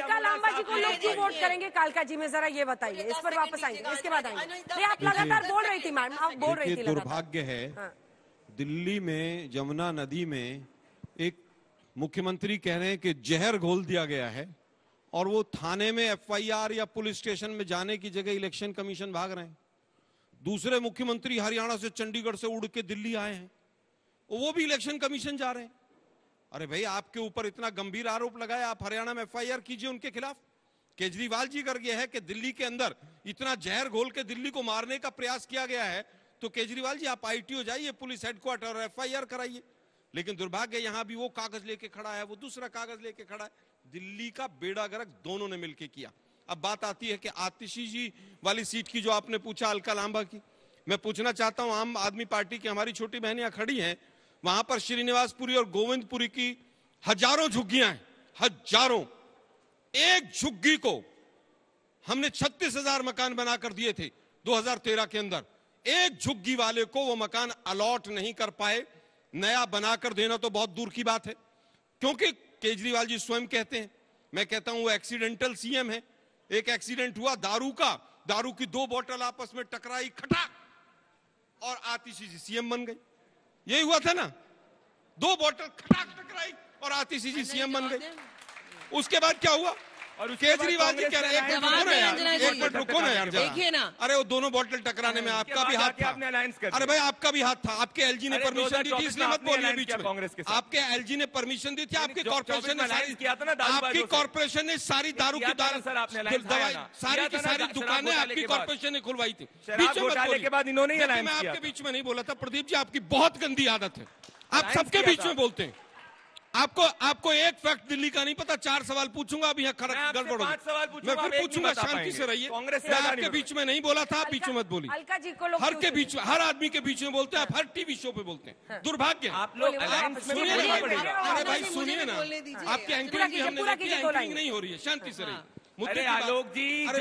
अलका लांबा जी को लोग क्यों वोट करेंगे? कालका जी में जरा ये बताइए, इस पर वापस आएंगे, इसके बाद आएंगे। नहीं, आप लगातार बोल रही थी मैम, आप बोल रही थी लगातार। दुर्भाग्य है, दिल्ली में यमुना नदी में एक मुख्यमंत्री कह रहे हैं कि जहर घोल दिया गया है और वो थाने में एफआईआर या पुलिस स्टेशन में जाने की जगह इलेक्शन कमीशन भाग रहे हैं। दूसरे मुख्यमंत्री हरियाणा से चंडीगढ़ से उड़ के दिल्ली आए हैं, वो भी इलेक्शन कमीशन जा रहे हैं। अरे भाई, आपके ऊपर इतना गंभीर आरोप लगाया, आप हरियाणा में एफआईआर कीजिए उनके खिलाफ। केजरीवाल जी कर गया है कि दिल्ली के अंदर इतना जहर घोल के दिल्ली को मारने का प्रयास किया गया है, तो केजरीवाल जी आप आईटीओ जाइए, पुलिस हेडक्वार्टर और एफआईआर कराइए। लेकिन दुर्भाग्य यहां भी वो कागज लेके खड़ा है, वो दूसरा कागज लेके खड़ा है। दिल्ली का बेड़ा गर्क दोनों ने मिलकर किया। अब बात आती है कि आतिशी जी वाली सीट की जो आपने पूछा, अलका लांबा की, मैं पूछना चाहता हूं, आम आदमी पार्टी की हमारी छोटी बहनियां खड़ी हैं, वहां पर श्रीनिवासपुरी और गोविंदपुरी की हजारों झुग्गियां हैं, हजारों। एक झुग्गी को हमने 36,000 मकान बनाकर दिए थे 2013 के अंदर। एक झुग्गी वाले को वो मकान अलॉट नहीं कर पाए। नया बनाकर देना तो बहुत दूर की बात है, क्योंकि केजरीवाल जी स्वयं कहते हैं, मैं कहता हूं वो एक्सीडेंटल सीएम है। एक एक्सीडेंट हुआ दारू का, दारू की 2 बोतल आपस में टकराई, खटाक, और आतिशी जी सीएम बन गई। यही हुआ था ना, 2 बोतल खटाक टकराई और आतिशी जी सीएम बन गई। उसके बाद क्या हुआ? और केजरीवाल जी कह रहे हैं, एक मिनट रुको ना यार, देखिए ना, अरे वो दोनों बोतल टकराने में आपका भी हाथ था। अरे भाई, आपका भी हाथ था, आपके एलजी ने परमिशन दी थी, इसलिए मत बोलिए बीच में। आपके एलजी ने परमिशन दी थी, आपकी कॉर्पोरेशन ने आपकी कॉर्पोरेशन ने सारी दारू की दवाई, सारी की सारी दुकानें आपकी कॉर्पोरेशन ने खुलवाई थी। बीच में मत बोलिए, मैं आपके बीच में नहीं बोला था। प्रदीप जी, आपकी बहुत गंदी आदत है, आप सबके बीच में बोलते हैं। आपको एक फैक्ट दिल्ली का नहीं पता। 4 सवाल पूछूंगा, अब यहाँ गड़बड़ होगी। मैं फिर पूछूंगा, शांति से रहिए। मैं आपके बीच में नहीं बोला था, आप बीच में मत बोलिए। अलका जी को हर के बीच में, हर आदमी के बीच में बोलते हैं आप, हर टीवी शो पे बोलते हैं। दुर्भाग्य आप लोग सुनिए ना, अरे भाई सुनिए ना, आपकी एंकरिंग एंकरिंग नहीं हो रही है, शांति से रहिए। मुद्दे आलोक जी, आप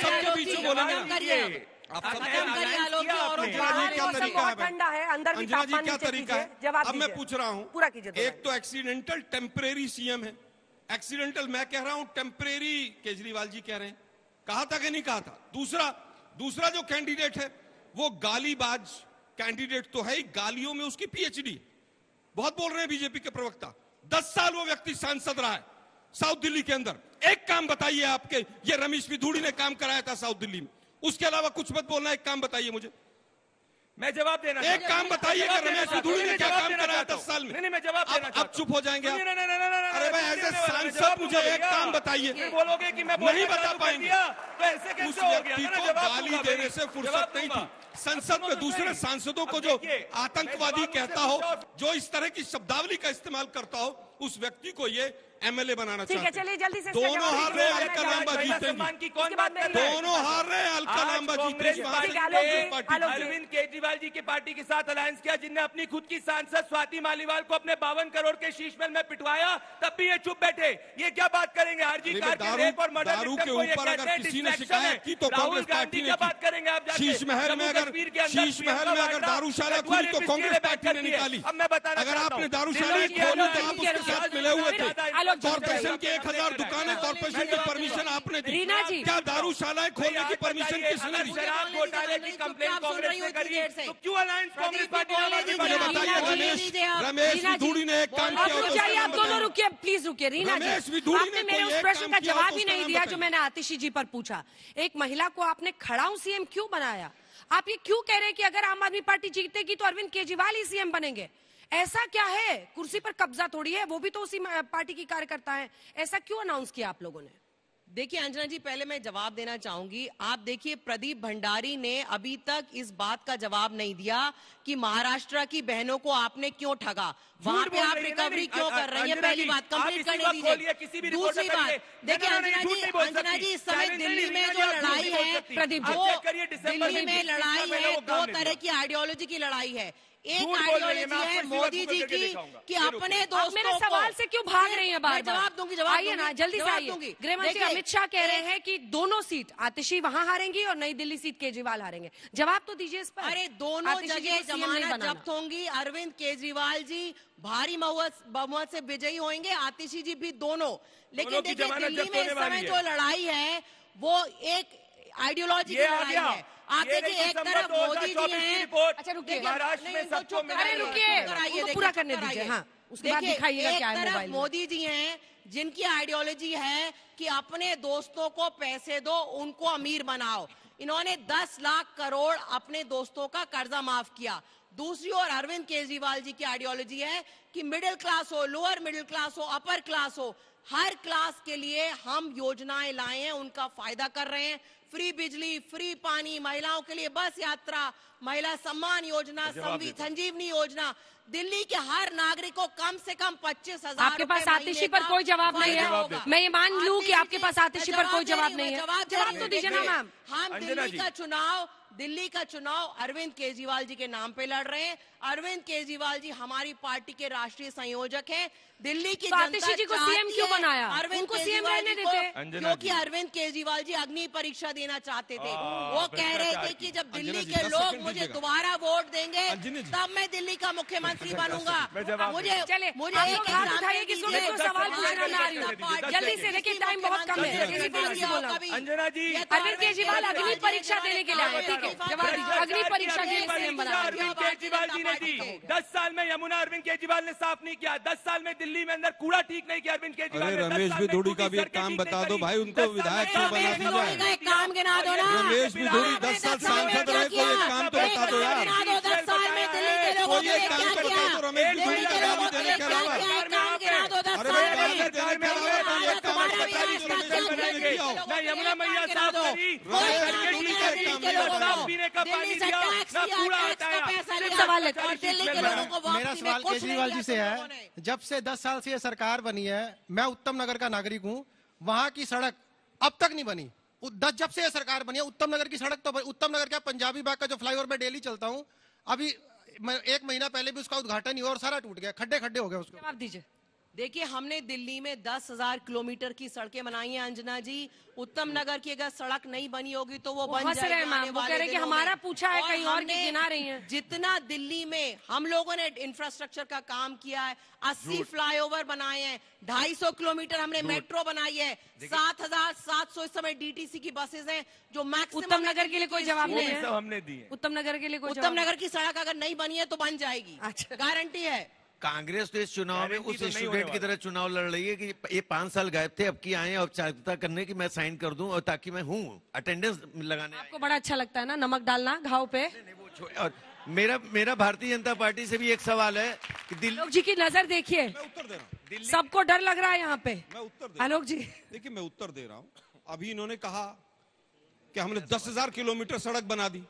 सबके बीच में बोलेंगे। ठंडा है अंदर भी, तापमान क्या तरीका है? अब मैं पूछ रहा हूँ, पूरा कीजिए। एक तो एक्सीडेंटल टेम्परेरी सीएम है, एक्सीडेंटल मैं कह रहा हूँ, टेम्परेरी केजरीवाल जी कह रहे हैं। कहा था कि नहीं कहा था? दूसरा जो कैंडिडेट है वो गालीबाज कैंडिडेट तो है ही, गालियों में उसकी पीएचडी। बहुत बोल रहे हैं बीजेपी के प्रवक्ता। 10 साल वो व्यक्ति सांसद रहा है साउथ दिल्ली के अंदर। एक काम बताइए आपके, ये रमेश विधूड़ी ने काम कराया था साउथ दिल्ली में, उसके अलावा कुछ मत बोलना। एक काम बताइए मुझे, मैं जवाब देना। एक काम बताइए कि रमेश विधूड़ी ने क्या काम कराया 10 साल में? नहीं, मैं जवाब देना। आप चुप हो जाएंगे? अरे भाई, ऐसे सांसद मुझे एक काम बताइए। बोलोगे कि मैं नहीं बता पाएंगे? उस व्यक्ति को गाली देने से फुर्सत नहीं थी। संसद में दूसरे सांसदों को जो आतंकवादी कहता हो, जो इस तरह की शब्दावली का इस्तेमाल करता हो, उस व्यक्ति को ये एमएलए बनाना चाहिए। ठीक है, चलिए जल्दी से। दोनों हार रहे, अलका लांबा जीतेंगी। दोनों हार रहे, अलका लांबा जीतेंगी। अरविंद केजरीवाल जी की पार्टी के साथ अलायंस किया, जिनने अपनी खुद की सांसद स्वाति मालीवाल को अपने 52 करोड़ के शीश महल में पिटवाया, तब भी ये चुप बैठे। ये क्या बात करेंगे? आरजी कार के रेप और मर्डर दारू के ऊपर अगर किसी ने शिकायत की तो कांग्रेस पार्टी ने बात करेंगे। आप शीश महल में अगर दारूशाला खुली तो कांग्रेस पार्टी ने निकाली। अब मैं बताना, अगर आपने दारूशाला खोली तो आप उसके साथ मिले हुए थे। कॉर्पोरेशन की 1000 दुकानें, कॉर्पोरेशन की परमिशन आपने दी। रीना जी, क्या दारूशालाएं खोलने की परमिशन किसने दी? शराब घोटाले की कंप्लेंट कांग्रेस ने करी, तो क्यों अलायंस कांग्रेस पार्टी ने? मुझे बताइए, रमेश विधूड़ी ने एक काम किया। आप दोनों रुकिए, प्लीज रुकिए। रीना जी, आपने मेरे उस प्रश्न का जवाब ही नहीं दिया जो मैंने आतिशी जी पर पूछा। एक महिला को आपने खड़ाऊ सीएम क्यों बनाया? आप ये क्यों कह रहे हैं कि अगर आम आदमी पार्टी जीतेगी तो अरविंद केजरीवाल ही सीएम बनेंगे? ऐसा क्या है? कुर्सी पर कब्जा थोड़ी है, वो भी तो उसी पार्टी की कार्यकर्ता है। ऐसा क्यों अनाउंस किया आप लोगों ने? देखिए अंजना जी, पहले मैं जवाब देना चाहूंगी। आप देखिए, प्रदीप भंडारी ने अभी तक इस बात का जवाब नहीं दिया कि महाराष्ट्र की बहनों को आपने क्यों ठगा, वहां पे आप रिकवरी क्यों कर रही है। पहली बात कंप्लीट करने दीजिए। दूसरी बात, देखिए अंजना जी, इस समय दिल्ली में जो लड़ाई है, प्रदीप, वो दिल्ली में लड़ाई है, 2 तरह की आइडियोलॉजी की लड़ाई है। एक आइडियोलॉजी है मोदी जी की कि अपने दोस्तों मेरे सवाल से क्यों भाग रही है बार-बार? जवाब दूंगी, आइए ना, जल्दी से आइए। गृहमंत्री अमित शाह कह रहे हैं कि दोनों सीट आतिशी वहां हारेंगी और नई दिल्ली सीट केजरीवाल हारेंगे। जवाब तो दीजिए इस पर। अरे दोनों जगह जमानत जब्त होंगी। अरविंद केजरीवाल जी भारी बहुमत से विजयी होंगे, आतिशी जी भी दोनों। लेकिन देखिए दिल्ली में इस समय जो लड़ाई है वो एक आइडियोलॉजी की लड़ाई है। आप देखिए एक तरफ मोदी जी हैं। अच्छा रुकिए, महाराष्ट्र में सबको अरे रुकिए, पूरा करने दीजिए। हाँ, उसके बाद दिखाइएगा क्या है मोबाइल में। मोदी जी हैं जिनकी आइडियोलॉजी है कि अपने दोस्तों को पैसे दो, उनको अमीर बनाओ। इन्होंने 10 लाख करोड़ अपने दोस्तों का कर्जा माफ किया। दूसरी ओर अरविंद केजरीवाल जी की आइडियोलॉजी है कि मिडिल क्लास हो, लोअर मिडिल क्लास हो, अपर क्लास हो, हर क्लास के लिए हम योजनाएं लाए हैं, उनका फायदा कर रहे हैं। फ्री बिजली, फ्री पानी, महिलाओं के लिए बस यात्रा, महिला सम्मान योजना, संजीवनी योजना, दिल्ली के हर नागरिक को कम से कम 25,000। आपके पास आतिशी पर कोई जवाब नहीं है। मैं ये मान लूं कि आपके पास आतिशी पर कोई जवाब नहीं है। जवाब तो दीजिए ना मैम। हम दिल्ली का चुनाव अरविंद केजरीवाल जी के नाम पे लड़ रहे हैं। अरविंद केजरीवाल जी हमारी पार्टी के राष्ट्रीय संयोजक हैं। दिल्ली की आतिशी जी को सीएम क्यों बनाया? अरविंद को सीएम रहने देते, क्योंकि अरविंद केजरीवाल जी अग्नि परीक्षा देना चाहते थे। वो कह रहे थे कि जब दिल्ली के लोग मुझे दोबारा वोट देंगे तब मैं दिल्ली का मुख्यमंत्री बनूंगा। मुझे एक हाथ उठाइए, किसी को सवाल पूछना ना आ रही हो। जल्दी से, देखिए टाइम बहुत कम है। अंजना जी, अरविंद केजरीवाल अग्नि परीक्षा देने के लिए आए, ठीक है, जवाब दीजिए। अग्नि परीक्षा के लिए सीएम बना अरविंद केजरीवाल जी ने दी। 10 साल में यमुना अरविंद केजरीवाल ने साफ नहीं किया। 10 साल में दिल्ली में अंदर कूड़ा ठीक नहीं किया अरविंद केजरीवाल ने। रमेश भिधोड़ी का भी एक काम बता दो भाई, उनको विधायक क्यों बना दिया? एक काम गिना दो ना। रमेश भिधोड़ी 10 साल सांसद रहे, कोई एक काम तो बता दो यार। 10 साल में दिल्ली के लोगों कोई एक काम तो बता दो रमेश भिधोड़ी का गाली देने के अलावा। अरे भाई गाली देने के अलावा एक काम ना यमुना मैया साफ करी, साफ पीने का पानी दिया, ना कूड़ा हटाया। मेरा सवाल केजरीवाल जी से है। जब से 10 साल से ये सरकार बनी है, मैं उत्तम नगर का नागरिक हूँ, वहां की सड़क अब तक नहीं बनी। जब से ये सरकार बनी है उत्तम नगर की सड़क तो उत्तम नगर क्या पंजाबी बाग का जो फ्लाईओवर में डेली चलता हूँ, अभी 1 महीना पहले भी उसका उद्घाटन हुआ और सारा टूट गया, खड्डे खड्डे हो गए उसको। जवाब दीजिए। देखिए हमने दिल्ली में 10,000 किलोमीटर की सड़कें बनाई हैं अंजना जी। उत्तम नगर की अगर सड़क नहीं बनी होगी तो वो बन जाएगी। वो कह रहे कि हमारा पूछा है, कहीं और की गिना रही हैं। जितना दिल्ली में हम लोगों ने इंफ्रास्ट्रक्चर का काम किया है, 80 फ्लाईओवर बनाए हैं, 250 किलोमीटर हमने मेट्रो बनाई है, 7,700 इस समय डीटीसी की बसेस हैं जो मैक्सिमम। उत्तम नगर के लिए कोई जवाब नहीं है। हमने दी। उत्तम नगर के लिए कोई उत्तम नगर की सड़क अगर नहीं बनी है तो बन जाएगी, गारंटी है। कांग्रेस तो इस चुनाव में उस स्टूडेंट की तरह चुनाव लड़ रही है कि ये 5 साल गायब थे, अब की आए औपचारिकता करने की मैं साइन कर दूं और ताकि मैं हूं अटेंडेंस लगाने। आपको बड़ा अच्छा लगता है ना नमक डालना घाव पे? और मेरा भारतीय जनता पार्टी से भी एक सवाल है कि आलोक जी की नजर देखिए, सबको डर लग रहा है यहाँ पे। आलोक जी देखिए मैं उत्तर दे रहा हूँ। अभी इन्होंने कहा कि हमने 10,000 किलोमीटर सड़क बना दी।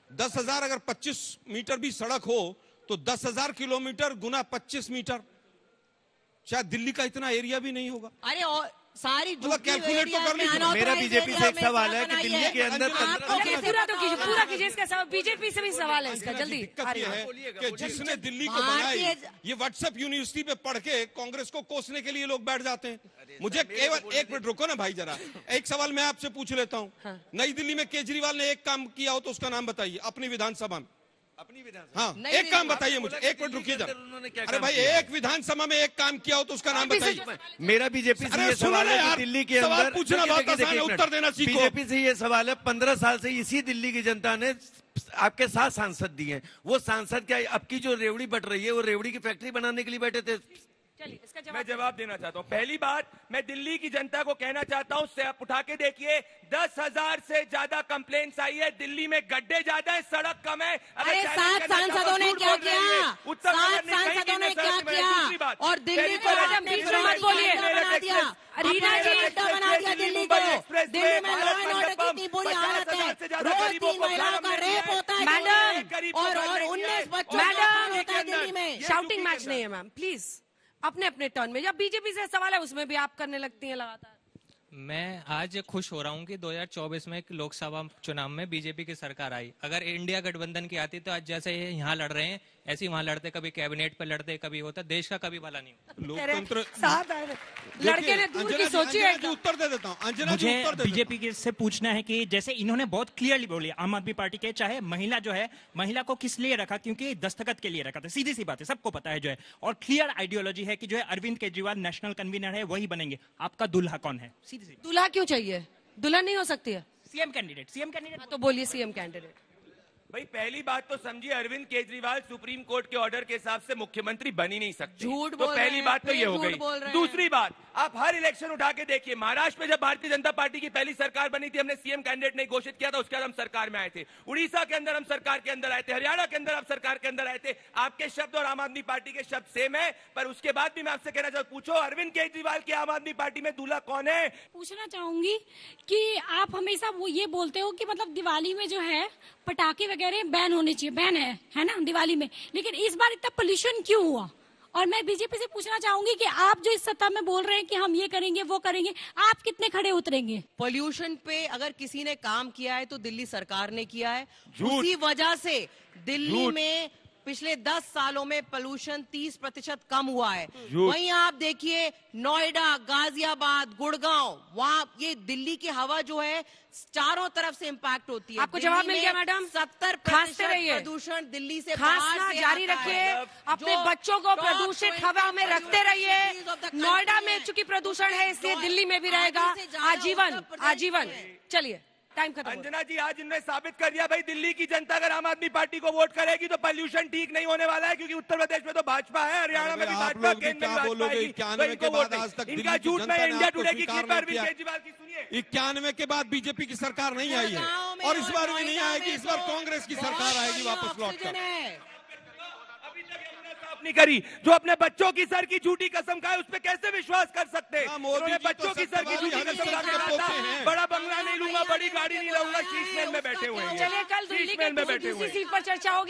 10,000 अगर 25 मीटर भी सड़क हो तो 10,000 किलोमीटर गुना 25 मीटर, शायद दिल्ली का इतना एरिया भी नहीं होगा। अरे और सारी कैलकुलेट तो कर लीजिए। मेरा बीजेपी से एक सवाल है कि दिल्ली के अंदर पूरा कीजिए इसका सवाल। बीजेपी से भी सवाल है इसका, जल्दी। दिक्कत ये है कि जिसने दिल्ली को बनाई, ये व्हाट्सएप यूनिवर्सिटी पे पढ़ के कांग्रेस को कोसने के लिए लोग बैठ जाते हैं। मुझे केवल 1 मिनट रुको ना भाई जरा, एक सवाल मैं आपसे पूछ लेता हूँ। नई दिल्ली में केजरीवाल ने एक काम किया हो तो उसका नाम बताइए अपनी विधानसभा में। अपनी विधानसभा? हाँ, एक काम बताइए मुझे। 1 मिनट रुकिए जरा। अरे भाई एक विधानसभा में एक काम किया हो तो उसका नाम बताइए। मेरा बीजेपी से ये सवाल है कि दिल्ली के अंदर पूछना बात आसान है, उत्तर देना सीखो। बीजेपी से ये सवाल है, 15 साल से इसी दिल्ली की जनता ने आपके 7 सांसद दिए हैं। वो सांसद क्या अब की जो रेवड़ी बट रही है वो रेवड़ी की फैक्ट्री बनाने के लिए बैठे थे? मैं जवाब देना चाहता हूँ। पहली बात, मैं दिल्ली की जनता को कहना चाहता हूँ, से आप उठा के देखिए 10,000 से ज्यादा कंप्लेंट्स आई है। दिल्ली में गड्ढे ज्यादा है, सड़क कम है। अरे 7 सांसदों ने क्या किया? 7 सांसदों ने क्या किया? और दिल्ली को बोलिए बना दिया, रीना जी अड्डा बना दिया दिल्ली को। दिल्ली में लॉ एंड ऑर्डर की इतनी बुरी हालत है, रोज 3 महिलाओं का रेप होता है मैडम, और 19 बच्चों का खून होता है दिल्ली में। शाउटिंग मैच नहीं है मैम, प्लीज अपने अपने टर्न में। जब बीजेपी से सवाल है उसमें भी आप करने लगती हैं लगातार। मैं आज खुश हो रहा हूँ कि 2024 में एक लोकसभा चुनाव में बीजेपी की सरकार आई। अगर इंडिया गठबंधन की आती तो आज जैसे ये यहाँ लड़ रहे हैं ऐसे ही वहाँ लड़ते, कभी कैबिनेट पे लड़ते, कभी होता, देश का कभी भला नहीं होता। लोकतंत्र लड़के ने दूर की सोची है। उत्तर दे देता हूँ अंजना जी, मुझे उत्तर दे बीजेपी से पूछना है कि जैसे इन्होंने बहुत क्लियरली बोली, आम आदमी पार्टी के चाहे महिला जो है, महिला को किस लिए रखा, क्योंकि दस्तखत के लिए रखा था, सीधी सी बात है, सबको पता है जो है, और क्लियर आइडियोलॉजी है कि जो है अरविंद केजरीवाल नेशनल कन्वीनर है, वही बनेंगे। आपका दुल्हा कौन है? सीधी सी दूल्हा क्यों चाहिए? दुल्हन नहीं हो सकती है? सीएम कैंडिडेट तो बोलिए सीएम कैंडिडेट। भाई पहली बात तो समझिए, अरविंद केजरीवाल सुप्रीम कोर्ट के ऑर्डर के हिसाब से मुख्यमंत्री बन ही नहीं सकते। झूठ तो बोल रहे पहली हैं, बात तो ये फिर हो झूठ गई। बोल रहे हैं। दूसरी बात, आप हर इलेक्शन उठा के देखिए, महाराष्ट्र में जब भारतीय जनता पार्टी की पहली सरकार बनी थी, हमने सीएम कैंडिडेट नहीं घोषित किया था, उसके बाद हम सरकार में आए थे। उड़ीसा के अंदर हम सरकार के अंदर आए थे, हरियाणा के अंदर आप सरकार के अंदर आए थे। आपके शब्द और आम आदमी पार्टी के शब्द सेम है, पर उसके बाद भी मैं आपसे कहना चाहूँ, पूछो अरविंद केजरीवाल के आम आदमी पार्टी में दूल्हा कौन है? पूछना चाहूंगी कि आप हमेशा वो ये बोलते हो कि मतलब दिवाली में जो है पटाखे वगैरह बैन होने चाहिए, बैन है ना दिवाली में, लेकिन इस बार इतना पोल्यूशन क्यों हुआ? और मैं बीजेपी से पूछना चाहूंगी कि आप जो इस सत्ता में बोल रहे हैं कि हम ये करेंगे वो करेंगे, आप कितने खड़े उतरेंगे? पोल्यूशन पे अगर किसी ने काम किया है तो दिल्ली सरकार ने किया है। उसी वजह से दिल्ली में पिछले 10 सालों में पोल्यूशन 30% कम हुआ है। वहीं आप देखिए नोएडा, गाजियाबाद, गुड़गांव, वहाँ ये दिल्ली की हवा जो है चारों तरफ से इम्पैक्ट होती है। आपको जवाब मिल गया मैडम? 70% प्रदूषण दिल्ली से खांसना जारी रखिए, अपने बच्चों को प्रदूषित हवा में रखते रहिए। नोएडा में चूंकि प्रदूषण है इसलिए दिल्ली में भी रहेगा आजीवन आजीवन। चलिए टाइम खत्म। अंजना जी, आज इन्होंने साबित कर दिया भाई, दिल्ली की जनता अगर आम आदमी पार्टी को वोट करेगी तो पोल्यूशन ठीक नहीं होने वाला है, क्योंकि उत्तर प्रदेश में तो भाजपा है, हरियाणा में भी भाजपा, केंद्र में भाजपा है। 91 के बाद आज तक इनका झूठ में इंडिया टुडे की क्लिप अरविंद केजरीवाल की सुनिए। 91 के बाद बीजेपी की सरकार नहीं आई है और इस बार भी नहीं आएगी। इस बार कांग्रेस की सरकार आएगी वापस लौटकर। नहीं करी, जो अपने बच्चों की सर की झूठी कसम खाए उस पर कैसे विश्वास कर सकते हैं? मोदी जी बच्चों की सर की झूठी कसम खा के रहा था, बड़ा बंगला नहीं लूंगा, बड़ी गाड़ी नहीं लूंगा, शीश महल में बैठे हुए हैं। चलिए कल दिल्ली के दूसरी सीट पर चर्चा होगी।